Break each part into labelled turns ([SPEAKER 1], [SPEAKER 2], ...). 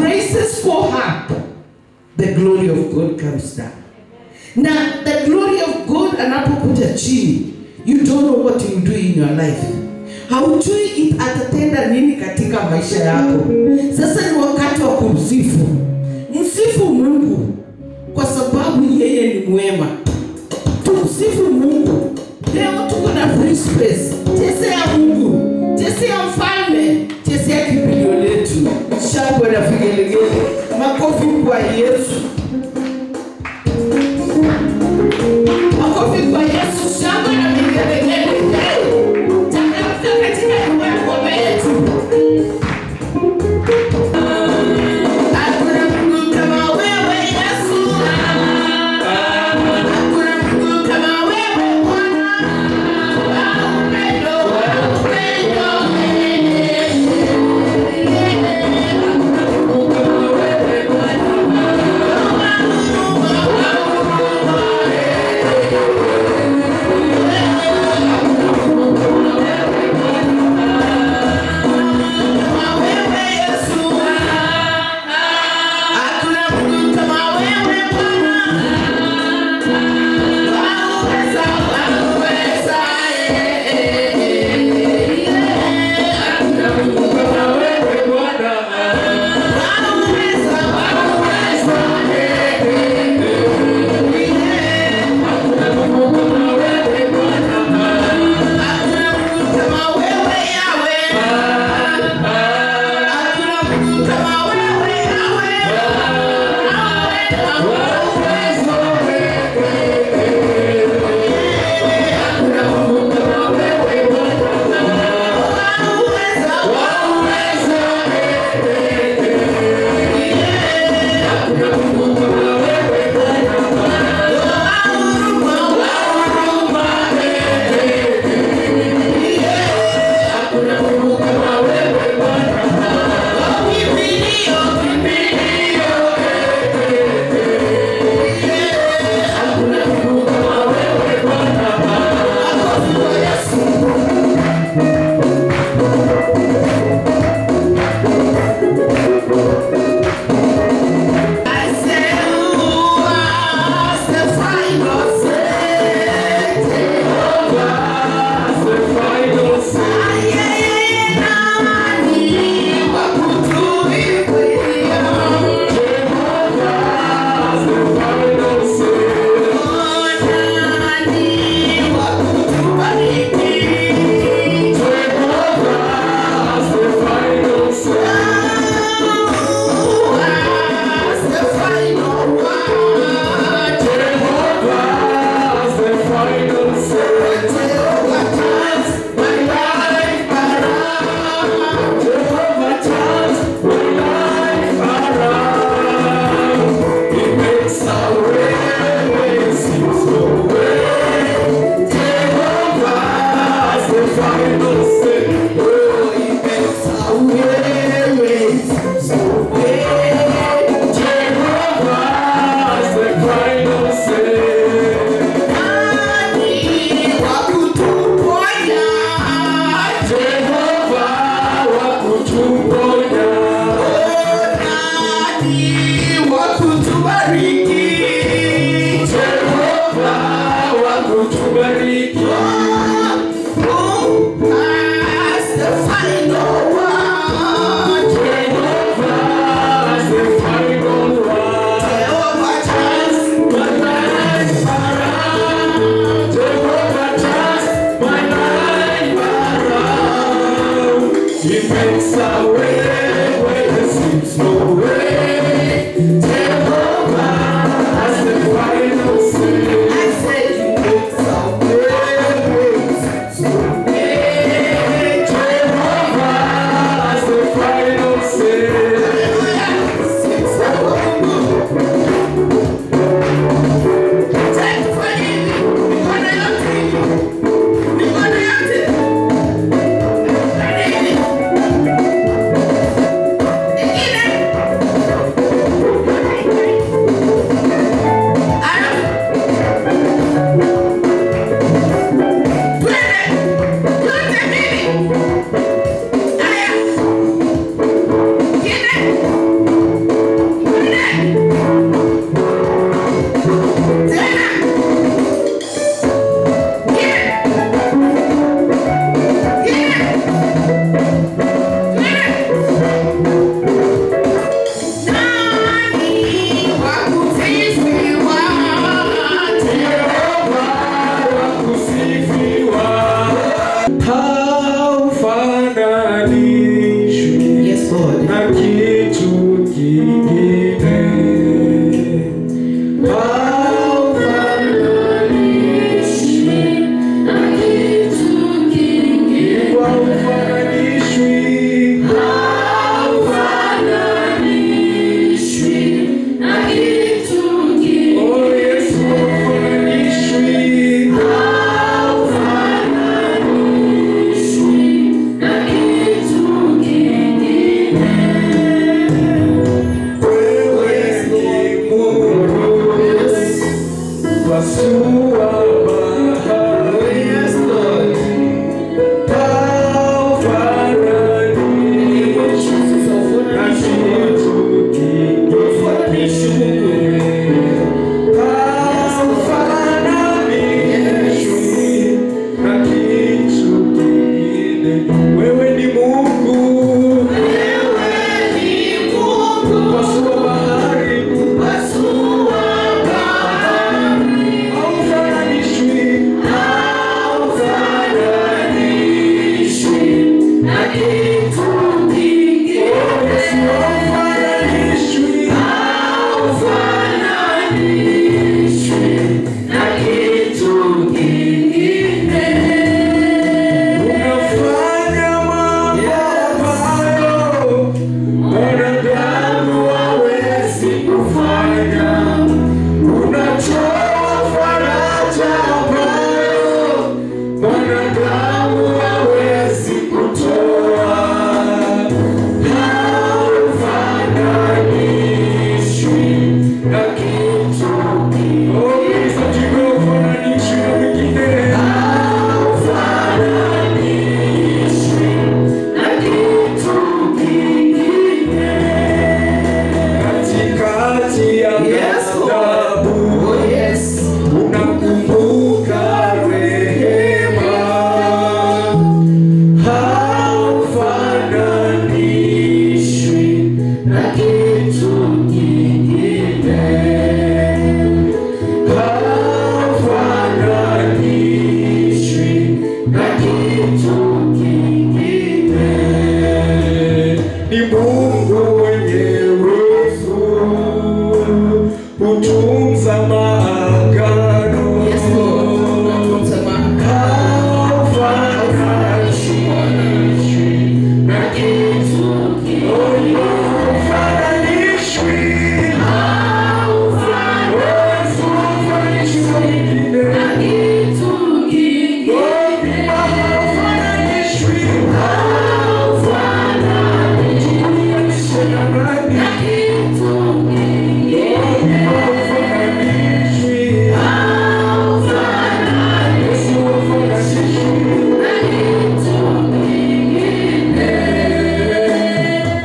[SPEAKER 1] praises go up, the glory of God comes down. Now, the glory of God anapokuja chini, you don't know what you do in your life. Haujui atatenda nini katika maisha yako. Sasa ni wakati wa kumsifu. Msifu Mungu kwa sababu yeye ni mwema. Tumsifu Mungu. Leo tuko na free space. Chezea Mungu, chezea mfalme, chezea kimbilio letu. Shangwe na vigelegele, makofi kwa Yesu. Makofi kwa Yesu, shangwe na vigelegele. Changamka katika nyumba ya Bwana wetu. Hakuna Mungu kama wewe Yesu. Hakuna Mungu kama wewe Bwana. Upendo. Hakuna Mungu kama wewe Bwana.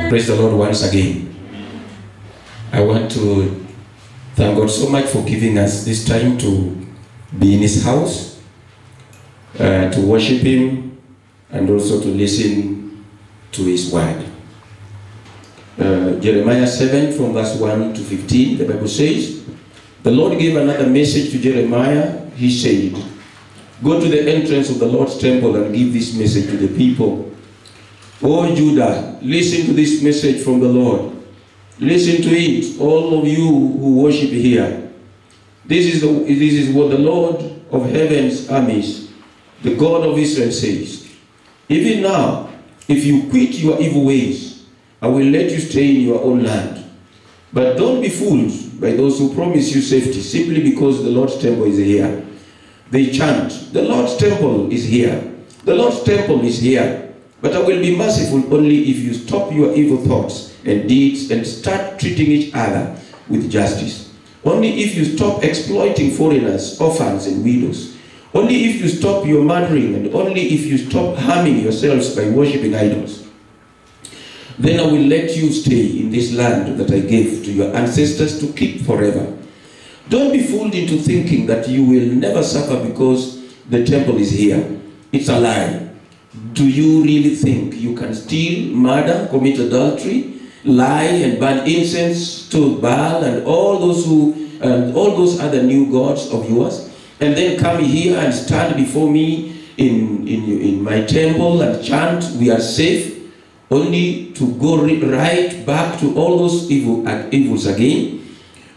[SPEAKER 2] Praise the Lord once again. I want to thank God so much for giving us this time to be in His house, to worship Him, and also to listen to His word. Jeremiah 7 from verse 1 to 15, the Bible says, the Lord gave another message to Jeremiah. He said, go to the entrance of the Lord's temple and give this message to the people. O Judah, listen to this message from the Lord. Listen to it, all of you who worship here. This is what the Lord of heaven's armies, the God of Israel says. Even now, if you quit your evil ways, I will let you stay in your own land. But don't be fooled by those who promise you safety simply because the Lord's temple is here. They chant, the Lord's temple is here. The Lord's temple is here. But I will be merciful only if you stop your evil thoughts and deeds and start treating each other with justice. Only if you stop exploiting foreigners, orphans, and widows. Only if you stop your murdering, and only if you stop harming yourselves by worshipping idols. Then I will let you stay in this land that I gave to your ancestors to keep forever. Don't be fooled into thinking that you will never suffer because the temple is here. It's a lie. Do you really think you can steal, murder, commit adultery, lie, and burn incense to Baal and all those other new gods of yours, and then come here and stand before me in my temple and chant, we are safe? only to go right back to all those evils again?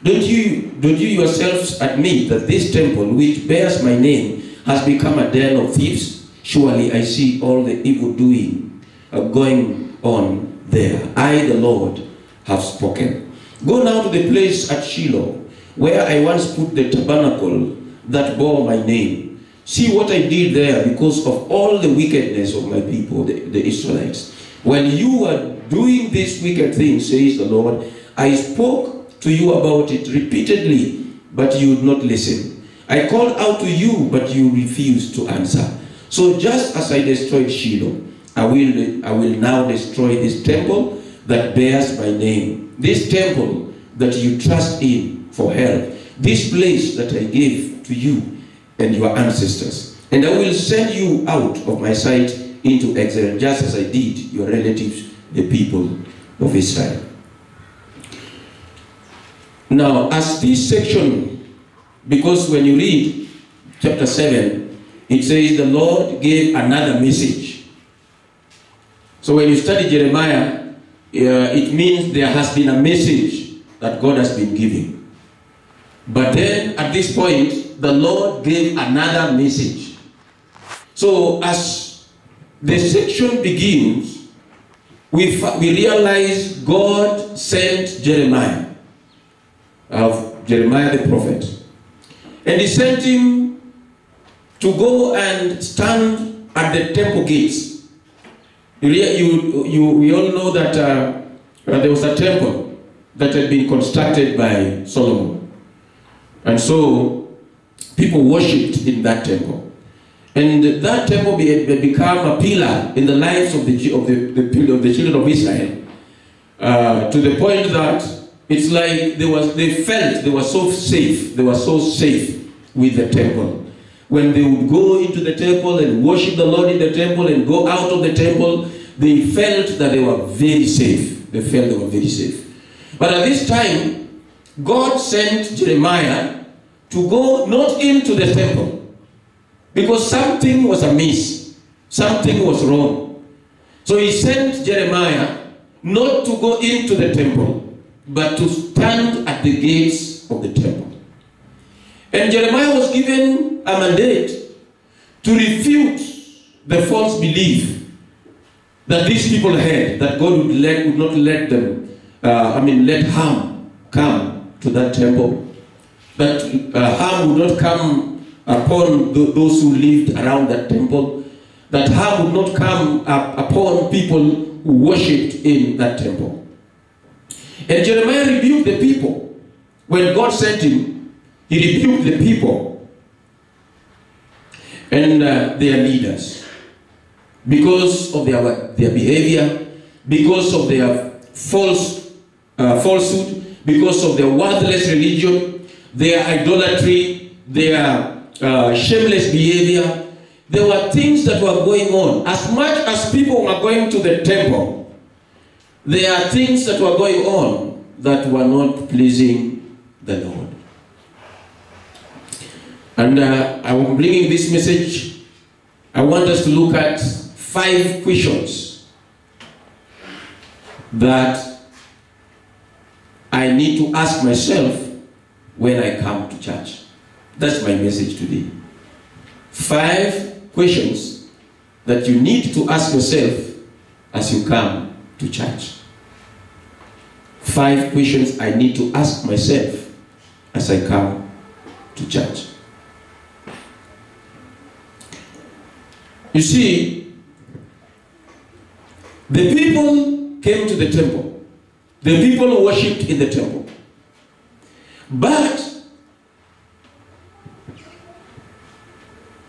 [SPEAKER 2] Don't you yourselves admit that this temple which bears my name has become a den of thieves? Surely I see all the evil doing going on there. I, the Lord, have spoken. Go now to the place at Shiloh, where I once put the tabernacle that bore my name. See what I did there because of all the wickedness of my people, the Israelites. When you were doing this wicked thing, says the Lord, I spoke to you about it repeatedly, but you would not listen. I called out to you, but you refused to answer. So just as I destroyed Shiloh, I will now destroy this temple that bears my name. This temple that you trust in for help. This place that I gave to you and your ancestors. And I will send you out of my sight into exile, just as I did your relatives, the people of Israel. Now, as this section, because when you read chapter 7, it says the Lord gave another message. So when you study Jeremiah, it means there has been a message that God has been giving. But then at this point, the Lord gave another message. So as the section begins, we realize God sent Jeremiah, Jeremiah the prophet. And he sent him to go and stand at the temple gates. We all know that there was a temple that had been constructed by Solomon. And so people worshipped in that temple. And that temple had become a pillar in the lives of the children of Israel. To the point that it's like they felt they were so safe. They were so safe with the temple. When they would go into the temple and worship the Lord in the temple and go out of the temple, they felt that they were very safe. They felt they were very safe. But at this time, God sent Jeremiah to go not into the temple because something was amiss. Something was wrong. So he sent Jeremiah not to go into the temple, but to stand at the gates of the temple. And Jeremiah was given a mandate to refute the false belief that these people had, that God would not let them, let harm come to that temple. That harm would not come upon those who lived around that temple. That harm would not come upon people who worshipped in that temple. And Jeremiah rebuked the people. When God sent him, he rebuked the people and their leaders because of their behavior, because of their falsehood, because of their worthless religion, their idolatry, their shameless behavior. There were things that were going on. As much as people were going to the temple, there are things that were going on that were not pleasing the Lord. And I'm bringing this message. I want us to look at 5 questions that I need to ask myself when I come to church. That's my message today. 5 questions that you need to ask yourself as you come to church. 5 questions I need to ask myself as I come to church. You see, the people came to the temple. The people worshipped in the temple. But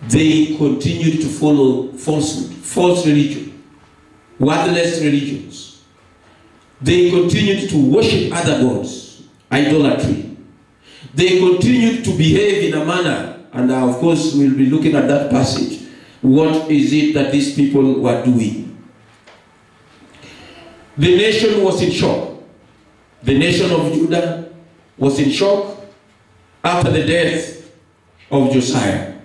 [SPEAKER 2] they continued to follow falsehood, false religion, worthless religions. They continued to worship other gods, idolatry. They continued to behave in a manner, and of course we'll be looking at that passage. What is it that these people were doing? The nation was in shock. The nation of Judah was in shock after the death of Josiah.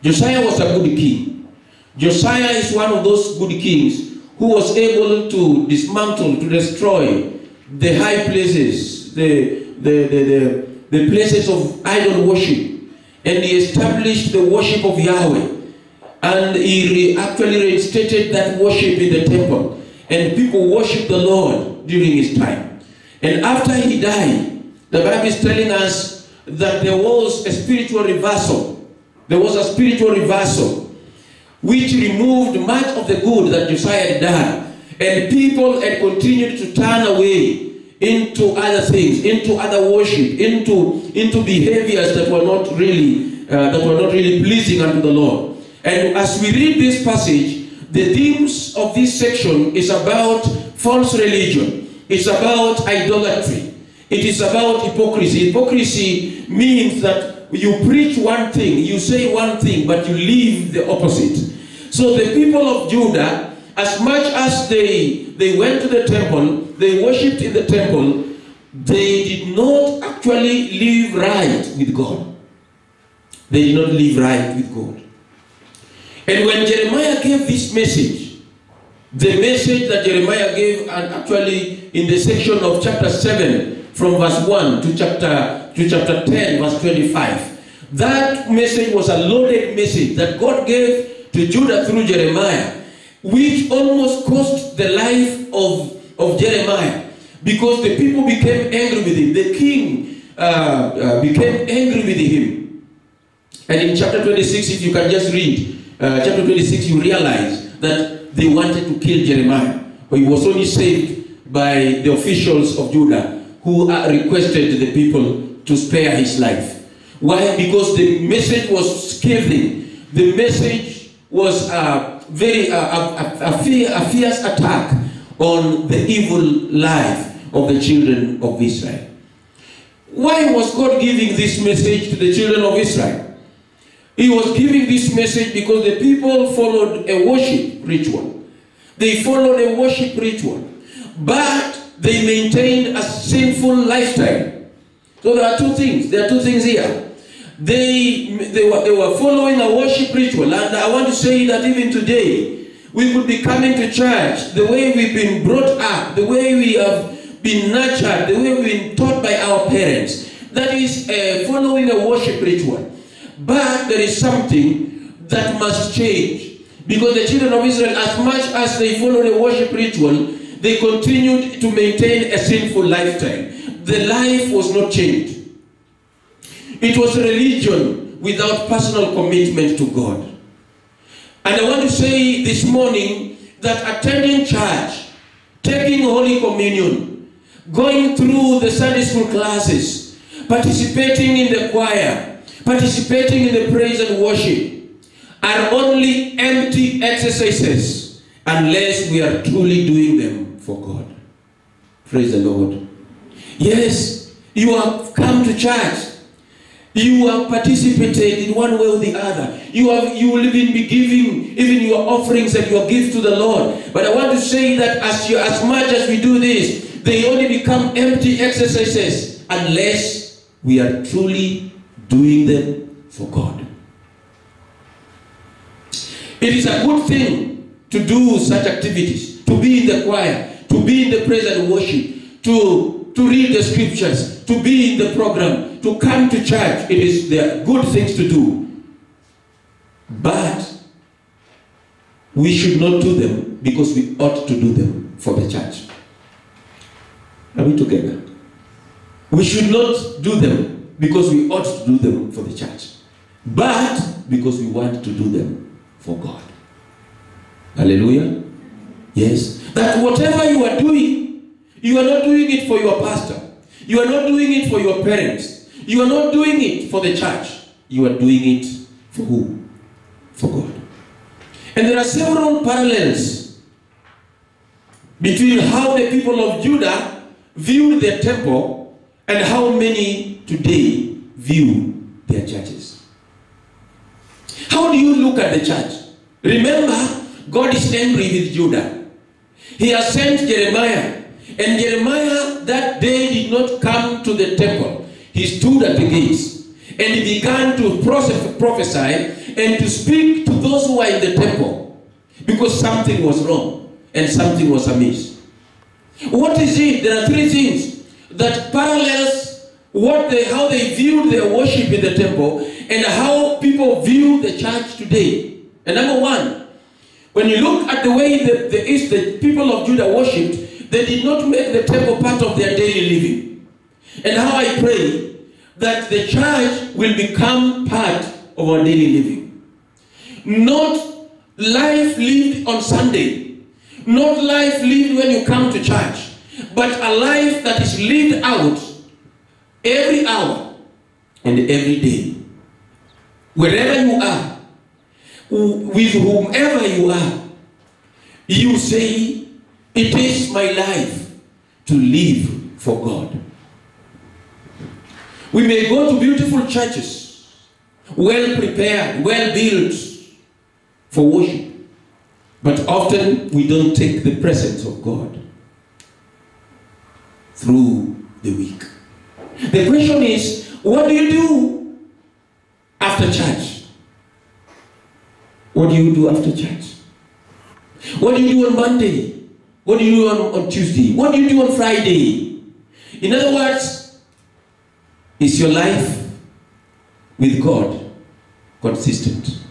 [SPEAKER 2] Josiah was a good king. Josiah is one of those good kings who was able to dismantle, to destroy the high places, the places of idol worship. And he established the worship of Yahweh. And he actually reinstated that worship in the temple. And people worshiped the Lord during his time. And after he died, the Bible is telling us that there was a spiritual reversal. There was a spiritual reversal which removed much of the good that Josiah had done. And people had continued to turn away into other things, into other worship, into behaviors that were not really pleasing unto the Lord. And as we read this passage, the themes of this section is about false religion. It's about idolatry. It is about hypocrisy. Hypocrisy means that you preach one thing, you say one thing, but you live the opposite. So the people of Judah, as much as they went to the temple, they worshipped in the temple, they did not actually live right with God. They did not live right with God. And when Jeremiah gave this message, the message that Jeremiah gave, and actually in the section of chapter 7, from verse 1 to chapter 10, verse 25, that message was a loaded message that God gave to Judah through Jeremiah, which almost cost the life of Jeremiah, because the people became angry with him. The king became angry with him. And in chapter 26, if you can just read, chapter 26, you realize that they wanted to kill Jeremiah. But he was only saved by the officials of Judah, who requested the people to spare his life. Why? Because the message was scathing. The message was a fierce attack on the evil life of the children of Israel. Why was God giving this message to the children of Israel? He was giving this message because the people followed a worship ritual. They followed a worship ritual, but they maintained a sinful lifestyle. So there are two things. There are two things here. They were following a worship ritual, and I want to say that even today we could be coming to church the way we've been brought up, the way we have been nurtured, the way we've been taught by our parents. That is following a worship ritual. But there is something that must change, because the children of Israel, as much as they followed a worship ritual, they continued to maintain a sinful lifestyle. The life was not changed. It was a religion without personal commitment to God. And I want to say this morning that attending church, taking Holy Communion, going through the Sunday school classes, participating in the choir, participating in the praise and worship, are only empty exercises unless we are truly doing them for God. Praise the Lord. Yes, you have come to church. You have participated in one way or the other. You will even be giving even your offerings and your gifts to the Lord. But I want to say that as much as we do this, they only become empty exercises unless we are truly doing them for God. It is a good thing to do such activities, to be in the choir, to be in the praise and worship, to read the scriptures, to be in the program, to come to church. They are good things to do. But we should not do them because we ought to do them for the church. Are we together? We should not do them because we ought to do them for the church, but because we want to do them for God. Hallelujah. Yes. That whatever you are doing, you are not doing it for your pastor. You are not doing it for your parents. You are not doing it for the church. You are doing it for who? For God. And there are several parallels between how the people of Judah viewed their temple and how many today view their churches. How do you look at the church? Remember, God is angry with Judah. He has sent Jeremiah. And Jeremiah that day did not come to the temple. He stood at the gates. And he began to prophesy and to speak to those who were in the temple. Because something was wrong. and something was amiss. What is it? There are three things that parallels how they viewed their worship in the temple and how people view the church today. And number one, when you look at the way the people of Judah worshipped, they did not make the temple part of their daily living. And how I pray that the church will become part of our daily living. Not life lived on Sunday, not life lived when you come to church, but a life that is lived out every hour and every day. Wherever you are, with whomever you are, you say, it is my life to live for God. We may go to beautiful churches, well prepared, well built for worship, but often we don't take the presence of God through the week. The question is, what do you do after church? What do you do after church? What do you do on Monday? What do you do on Tuesday? What do you do on Friday? In other words, is your life with God consistent?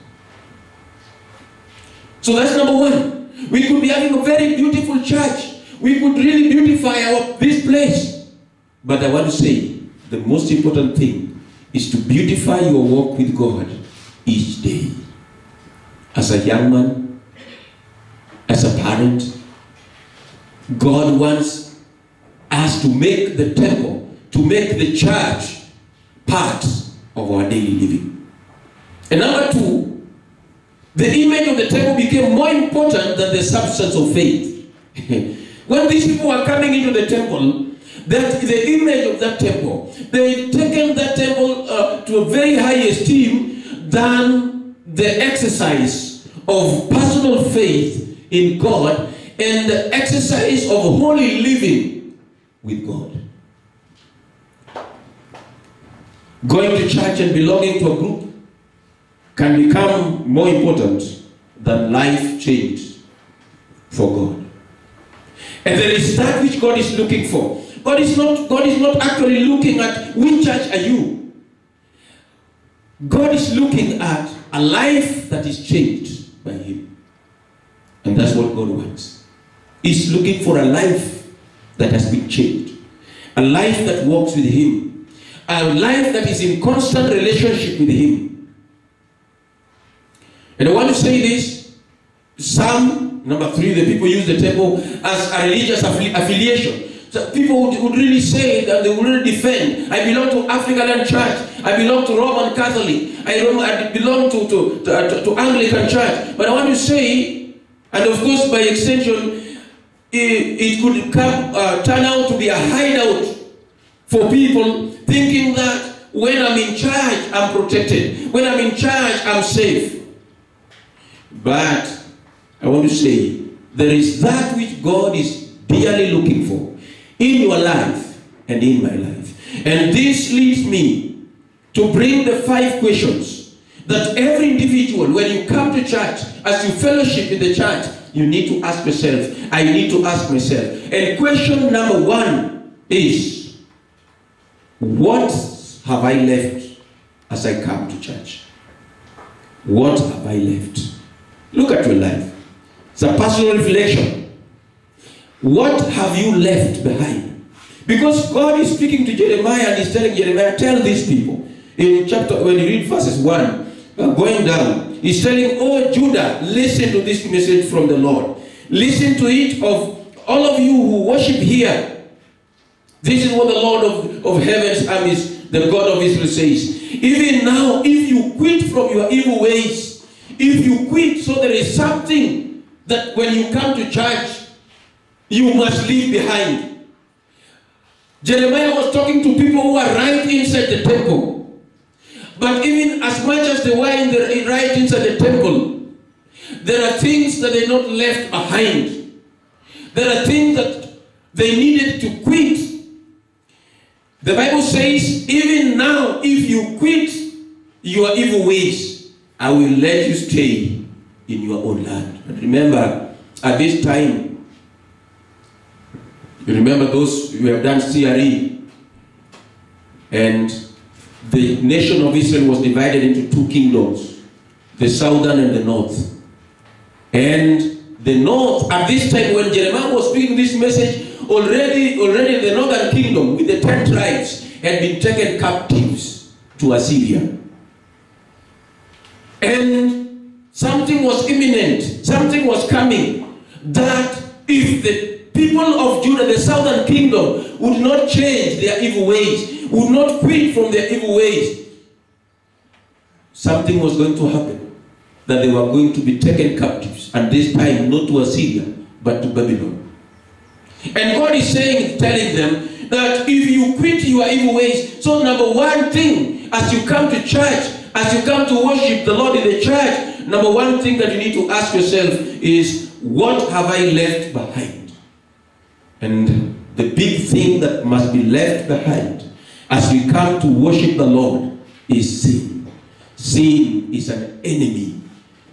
[SPEAKER 2] So that's number one. We could be having a very beautiful church. We could really beautify this place. But I want to say, the most important thing is to beautify your walk with God each day. As a young man, as a parent, God wants us to make the temple, to make the church part of our daily living. And number two, the image of the temple became more important than the substance of faith. When these people were coming into the temple, that the image of that temple, they had taken that temple to a very high esteem than the exercise of personal faith in God and the exercise of holy living with God. Going to church and belonging to a group can become more important than life change for God. And there is that which God is looking for. God is not actually looking at which church are you. God is looking at a life that is changed by Him. And that's what God wants. He's looking for a life that has been changed. A life that walks with Him. A life that is in constant relationship with Him. And I want to say this. Some, number 3, the people use the temple as a religious affiliation. So people would really say that they would really defend. I belong to African Land Church. I belong to Roman Catholic. I belong to Anglican Church. But I want to say, and of course by extension, it could turn out to be a hideout for people thinking that when I'm in church, I'm protected. When I'm in church, I'm safe. But I want to say, there is that which God is dearly looking for in your life and in my life. And this leads me to bring the 5 questions that every individual, when you come to church, as you fellowship in the church, you need to ask yourself. I need to ask myself. And question number 1 is, what have I left as I come to church? What have I left? Look at your life. It's a personal reflection. What have you left behind? Because God is speaking to Jeremiah and He's telling Jeremiah, tell these people. In chapter, when you read verses 1, going down, He's telling, oh Judah, listen to this message from the Lord. Listen to it of all of you who worship here. This is what the Lord of heaven's armies, the God of Israel says. Even now, if you quit from your evil ways, if you quit, so there is something that when you come to church, you must leave behind. Jeremiah was talking to people who are right inside the temple. But even as much as they were right inside the temple, there are things that they not left behind. There are things that they needed to quit. The Bible says, even now, if you quit your evil ways, I will let you stay in your own land. But remember, at this time, You remember those who have done CRE, and the nation of Israel was divided into two kingdoms, the southern and the north. And the north, at this time when Jeremiah was speaking this message, already the northern kingdom with the 10 tribes had been taken captives to Assyria. And something was imminent, something was coming, that if the people of Judah, the southern kingdom, would not change their evil ways, would not quit from their evil ways, something was going to happen, that they were going to be taken captives, and this time not to Assyria, but to Babylon. And God is saying, telling them that if you quit your evil ways, so number one thing, as you come to church, as you come to worship the Lord in the church, number one thing that you need to ask yourself is, what have I left behind? And the big thing that must be left behind as we come to worship the Lord is sin. Sin is an enemy.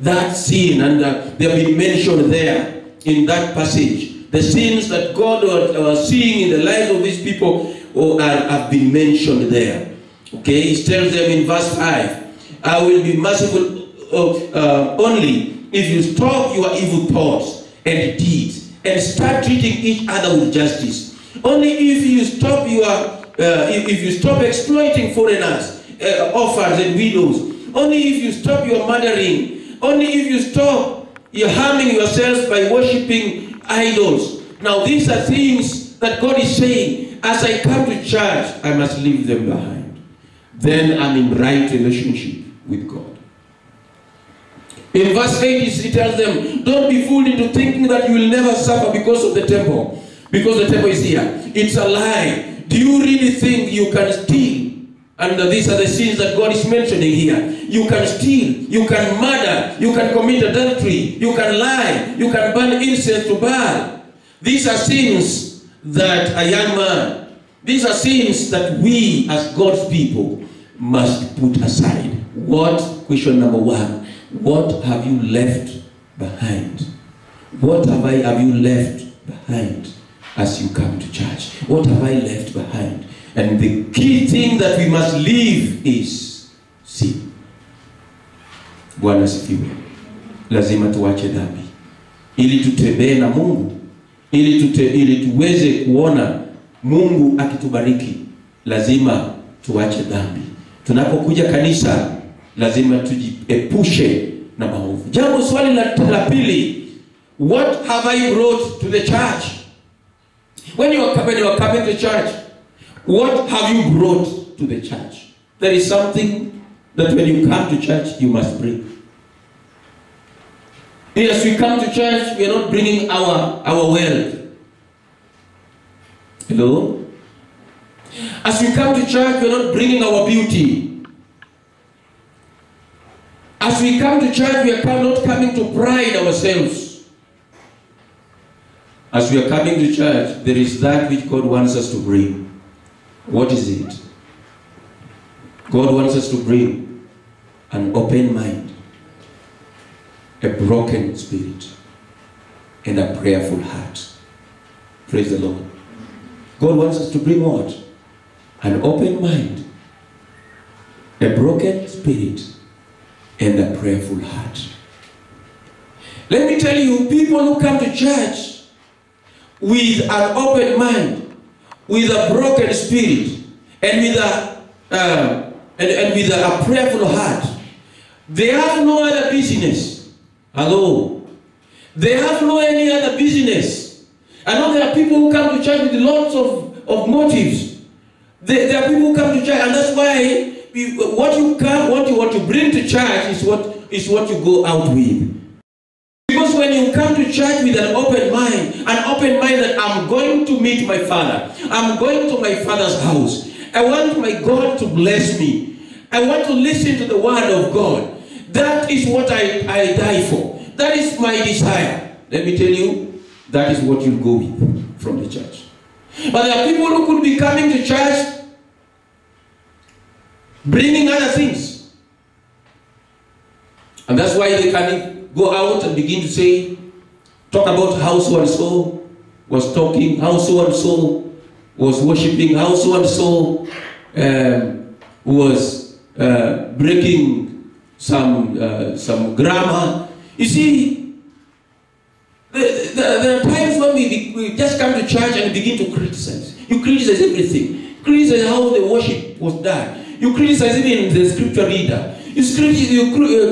[SPEAKER 2] That sin, and they have been mentioned there in that passage. The sins that God was seeing in the lives of these people have been mentioned there. Okay, he tells them in verse 5, I will be merciful only if you stop your evil thoughts and deeds and start treating each other with justice. Only if you stop if you stop exploiting foreigners, orphans and widows. Only if you stop your murdering. Only if you stop your harming yourselves by worshiping idols. Now these are things that God is saying, as I come to church, I must leave them behind. Then I'm in right relationship with God. In verse 8, he tells them, don't be fooled into thinking that you will never suffer because of the temple. Because the temple is here. It's a lie. Do you really think you can steal? And these are the sins that God is mentioning here. You can steal, you can murder, you can commit adultery, you can lie, you can burn incense to Baal. These are sins that a young man, these are sins that we as God's people must put aside. What? Question number one. What have you left behind? What have you left behind as you come to church? What have I left behind? And the key thing that we must leave is sin. Bwana sifiwe. Lazima tuache dhambi ili tutembee na Mungu, ili tuweze kuona Mungu akitubariki. Lazima tuache dhambi. Tunapokuja kanisa, lazima tujiepushe na maovu. Jambo swali la pili, what have I brought to the church? When you are coming to church, what have you brought to the church? There is something that when you come to church, you must bring. As we come to church, we are not bringing our wealth. Hello? As we come to church, we are not bringing our beauty. As we come to church, we are not coming to pride ourselves. As we are coming to church, there is that which God wants us to bring. What is it? God wants us to bring an open mind, a broken spirit, and a prayerful heart. Praise the Lord. God wants us to bring what? An open mind, a broken spirit, and a prayerful heart. Let me tell you, people who come to church with an open mind, with a broken spirit, and with a prayerful heart, they have no other business. Hello? They have no any other business. I know there are people who come to church with lots of motives. There are people who come to church, and that's why what you bring to church is what you go out with. Because when you come to church with an open mind that I'm going to meet my Father, I'm going to my Father's house, I want my God to bless me, I want to listen to the word of God. That is what I die for. That is my desire. Let me tell you, that is what you go with from the church. But there are people who could be coming to church bringing other things. And that's why they can go out and begin to say, talk about how so and so was talking, how so and so was worshiping, how so and so was breaking some grammar. You see, there are times when we just come to church and begin to criticize. You criticize everything. Criticize how the worship was done. You criticize even the scripture reader. You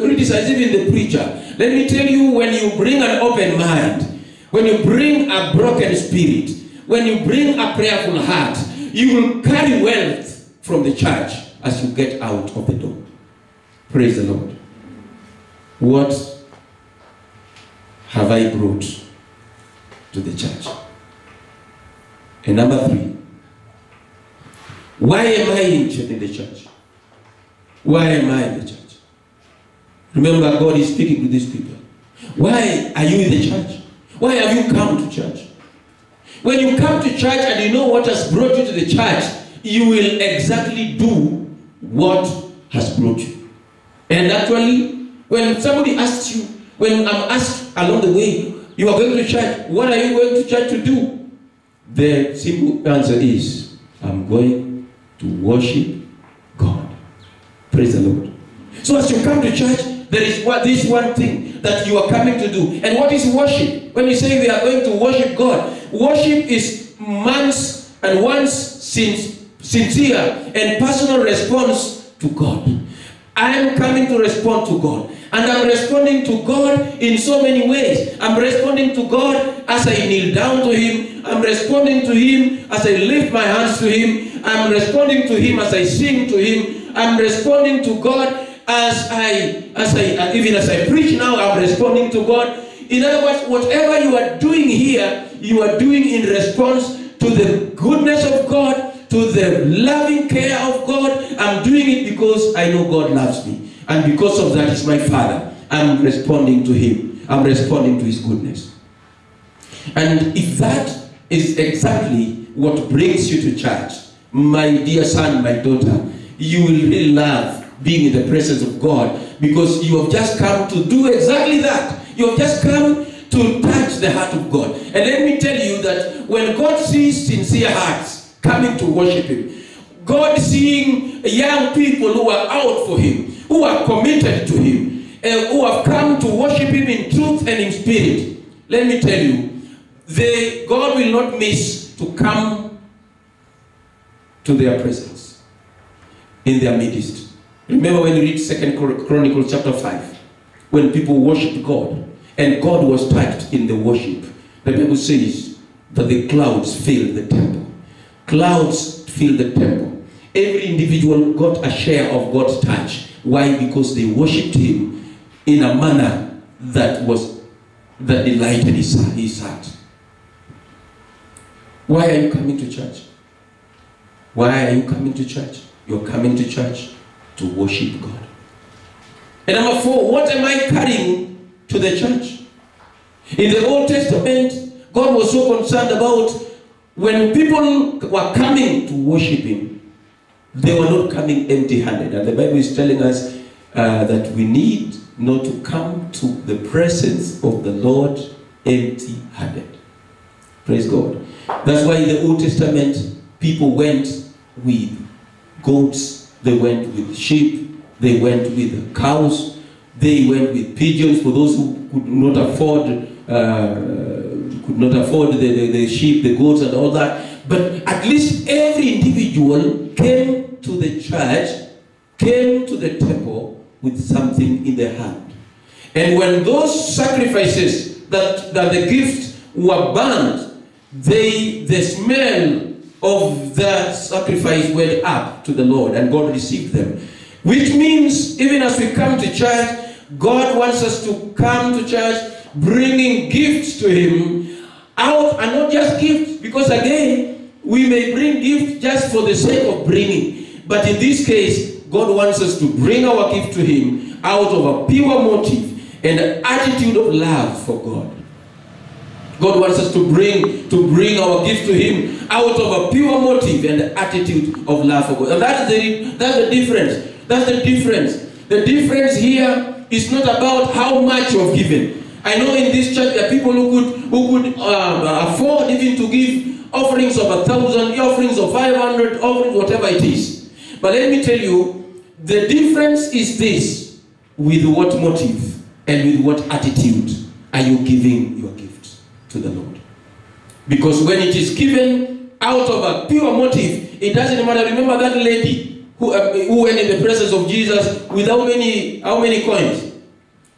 [SPEAKER 2] criticize even the preacher. Let me tell you, when you bring an open mind, when you bring a broken spirit, when you bring a prayerful heart, you will carry wealth from the church as you get out of the door. Praise the Lord. What have I brought to the church? And number 3, why am I in the church? Why am I in the church? Remember, God is speaking to these people. Why are you in the church? Why have you come to church? When you come to church and you know what has brought you to the church, you will exactly do what has brought you. And actually, when somebody asks you, when I'm asked along the way, you are going to church, what are you going to church to do? The simple answer is, I'm going to worship God. Praise the Lord. So as you come to church, there is this one thing that you are coming to do. And what is worship? When you say we are going to worship God, worship is man's and one's sincere and personal response to God. I am coming to respond to God. And I'm responding to God in so many ways. I'm responding to God as I kneel down to Him. I'm responding to Him as I lift my hands to Him. I'm responding to Him as I sing to Him. I'm responding to God as I preach now. I'm responding to God. In other words, whatever you are doing here, you are doing in response to the goodness of God, to the loving care of God. I'm doing it because I know God loves me. And because of that, He's my Father. I'm responding to Him. I'm responding to His goodness. And if that is exactly what brings you to church, my dear son, my daughter, you will really love being in the presence of God, because you have just come to do exactly that. You have just come to touch the heart of God. And let me tell you that when God sees sincere hearts coming to worship Him, God seeing young people who are out for Him, who are committed to Him, who have come to worship Him in truth and in spirit, let me tell you, God will not miss to come to their presence in their midst. Remember when you read 2 Chronicles chapter 5, when people worshipped God and God was touched in the worship, the Bible says that the clouds filled the temple. Clouds filled the temple. Every individual got a share of God's touch. Why? Because they worshipped Him in a manner that delighted his heart. Why are you coming to church? Why are you coming to church? You're coming to church to worship God. And number 4, what am I carrying to the church? In the Old Testament, God was so concerned about when people were coming to worship Him, they were not coming empty-handed. And the Bible is telling us that we need not to come to the presence of the Lord empty-handed. Praise God. That's why in the Old Testament, people went with goats, they went with sheep, they went with cows, they went with pigeons for those who could not afford the sheep, the goats and all that. But at least every individual came to the church, came to the temple with something in their hand. And when those sacrifices that the gifts were burnt, the smell of that sacrifice went up to the Lord, and God received them. Which means, even as we come to church, God wants us to come to church bringing gifts to Him out, and not just gifts, because again, we may bring gifts just for the sake of bringing. But in this case, God wants us to bring our gift to Him out of a pure motive and an attitude of love for God. God wants us to bring our gift to Him out of a pure motive and attitude of love for God. And that's the difference. That's the difference. The difference here is not about how much you have given. I know in this church there are people who could afford even to give offerings of 1,000, offerings of 500, offerings, whatever it is. But let me tell you, the difference is this: with what motive and with what attitude are you giving your gift to the Lord? Because when it is given out of a pure motive, it doesn't matter. Remember that lady who went in the presence of Jesus with how many coins?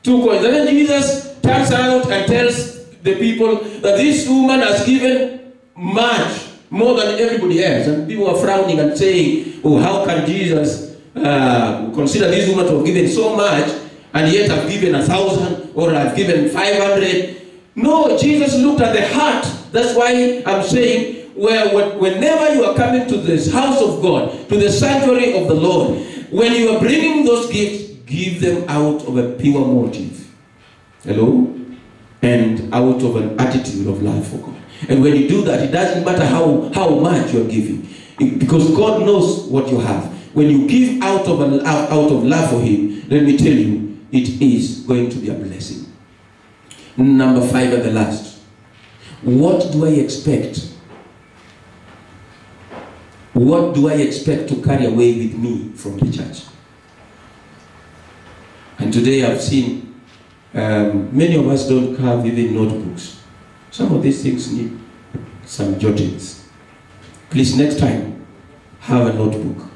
[SPEAKER 2] 2 coins. And then Jesus turns around and tells the people that this woman has given much more than everybody else. And people are frowning and saying, oh, how can Jesus consider this woman to have given so much and yet have given 1,000 or have given 500? No, Jesus looked at the heart. That's why I'm saying, whenever you are coming to this house of God, to the sanctuary of the Lord, when you are bringing those gifts, give them out of a pure motive. Hello? And out of an attitude of love for God. And when you do that, it doesn't matter how much you are giving. Because God knows what you have. When you give out of love for Him, let me tell you, it is going to be a blessing. Number 5 and the last. What do I expect? What do I expect to carry away with me from the church? And today I've seen many of us don't have even notebooks. Some of these things need some jottings. Please, next time, have a notebook.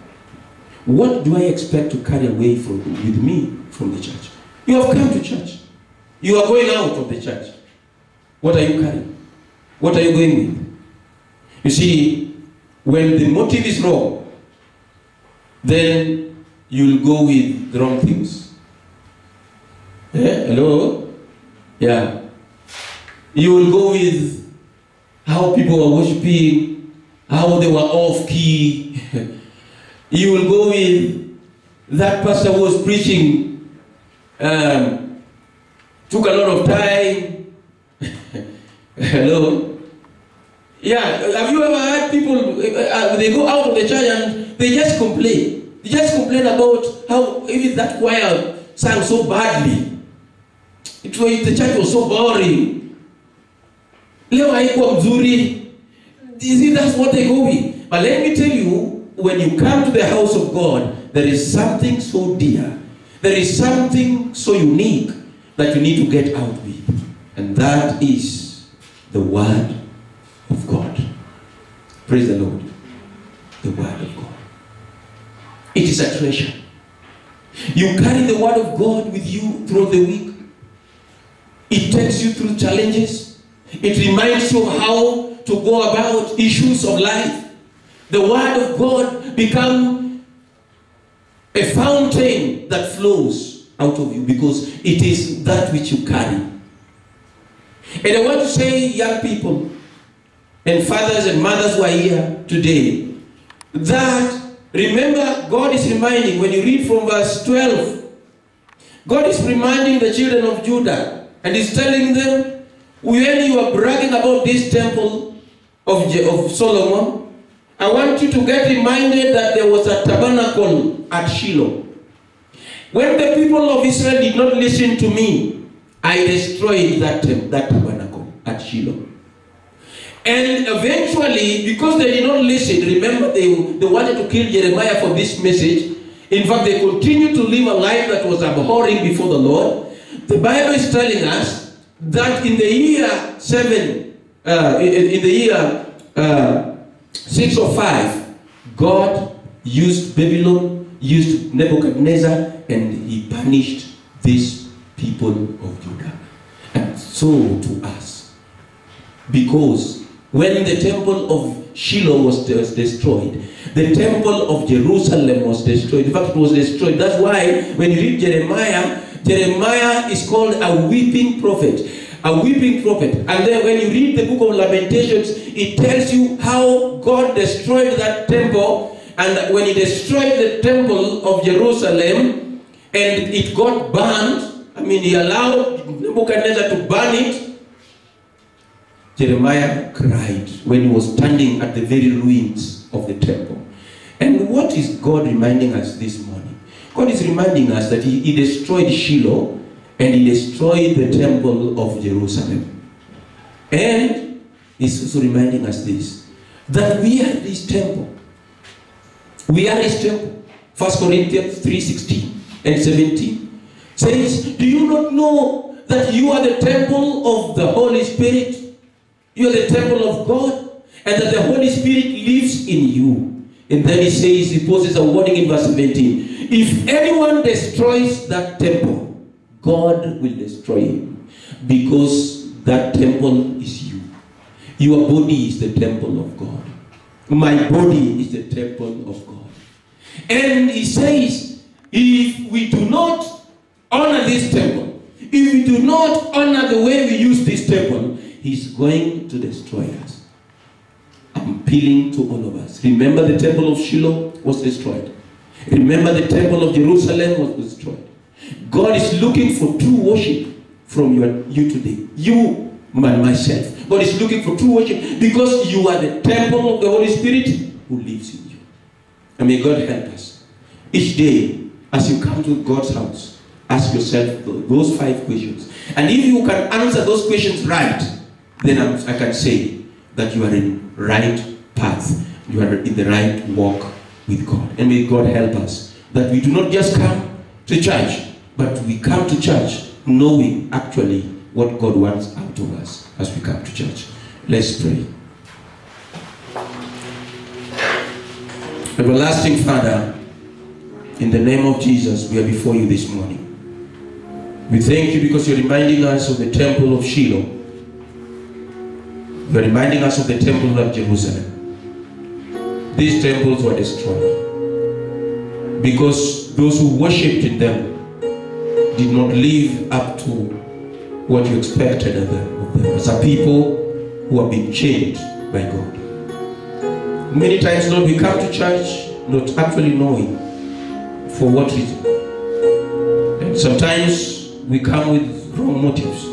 [SPEAKER 2] What do I expect to carry away with me from the church? You have come to church. You are going out of the church. What are you carrying? What are you going with? You see, when the motive is wrong, then you'll go with the wrong things. Hello? Yeah. You will go with how people are worshiping, how they were off key. You will go with that pastor who was preaching, took a lot of time. Hello? Yeah, have you ever had people, they go out of the church and they just complain. They just complain about how even that choir sang so badly. The church was so boring. Leo haikuwa mzuri. You see, that's what they go with. But let me tell you, when you come to the house of God, there is something so dear. There is something so unique that you need to get out with. And that is the Word of God. Praise the Lord. The Word of God. It is a treasure. You carry the Word of God with you throughout the week. It takes you through challenges. It reminds you how to go about issues of life. The Word of God becomes a fountain that flows out of you because it is that which you carry. And I want to say, young people and fathers and mothers who are here today, that remember, God is reminding, when you read from verse 12, God is reminding the children of Judah, and He's telling them, when you are bragging about this temple of Solomon, I want you to get reminded that there was a tabernacle at Shiloh. When the people of Israel did not listen to me, I destroyed that tabernacle at Shiloh. And eventually, because they did not listen, remember they wanted to kill Jeremiah for this message. In fact, they continued to live a life that was abhorring before the Lord. The Bible is telling us that in the year 605, God used Babylon, used Nebuchadnezzar, and He punished these people of Judah. And so to us. Because when the temple of Shiloh was destroyed, the temple of Jerusalem was destroyed. In fact, it was destroyed. That's why when you read Jeremiah, Jeremiah is called a weeping prophet. A weeping prophet. And then when you read the book of Lamentations, it tells you how God destroyed that temple. And when He destroyed the temple of Jerusalem and it got burned, I mean, He allowed Nebuchadnezzar to burn it, Jeremiah cried when he was standing at the very ruins of the temple. And what is God reminding us this morning? God is reminding us that He destroyed Shiloh and he destroyed the temple of Jerusalem. And he's also reminding us this, that we are his temple. We are his temple. 1 Corinthians 3:16 and 17 says, do you not know that you are the temple of the Holy Spirit? You are the temple of God, and that the Holy Spirit lives in you. And then he says, he poses a warning in verse 17. If anyone destroys that temple, God will destroy him, because that temple is you. Your body is the temple of God. My body is the temple of God. And he says, if we do not honor this temple, if we do not honor the way we use this temple, he's going to destroy us. I'm appealing to all of us. Remember, the temple of Shiloh was destroyed. Remember, the temple of Jerusalem was destroyed. God is looking for true worship from you today. You, myself. God is looking for true worship, because you are the temple of the Holy Spirit who lives in you. And may God help us. Each day, as you come to God's house, ask yourself those 5 questions. And if you can answer those questions right, then I can say that you are in right path. You are in the right walk with God. And may God help us, that we do not just come to church, but we come to church knowing actually what God wants out of us as we come to church. Let's pray. Everlasting Father, in the name of Jesus, we are before you this morning. We thank you because you're reminding us of the temple of Shiloh. You're reminding us of the temple of Jerusalem. These temples were destroyed because those who worshipped in them did not live up to what you expected of them as a people who have been changed by God. Many times, Lord, we come to church not actually knowing for what reason. And sometimes we come with wrong motives,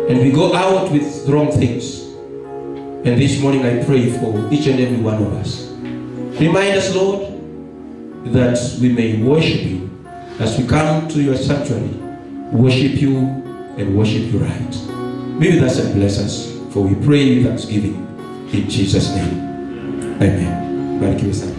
[SPEAKER 2] and we go out with wrong things. And this morning I pray for each and every one of us. Remind us, Lord, that we may worship you as we come to your sanctuary. Worship you and worship you right. Be with us and bless us, for we pray with thanksgiving in Jesus' name. Amen. Thank you, sir.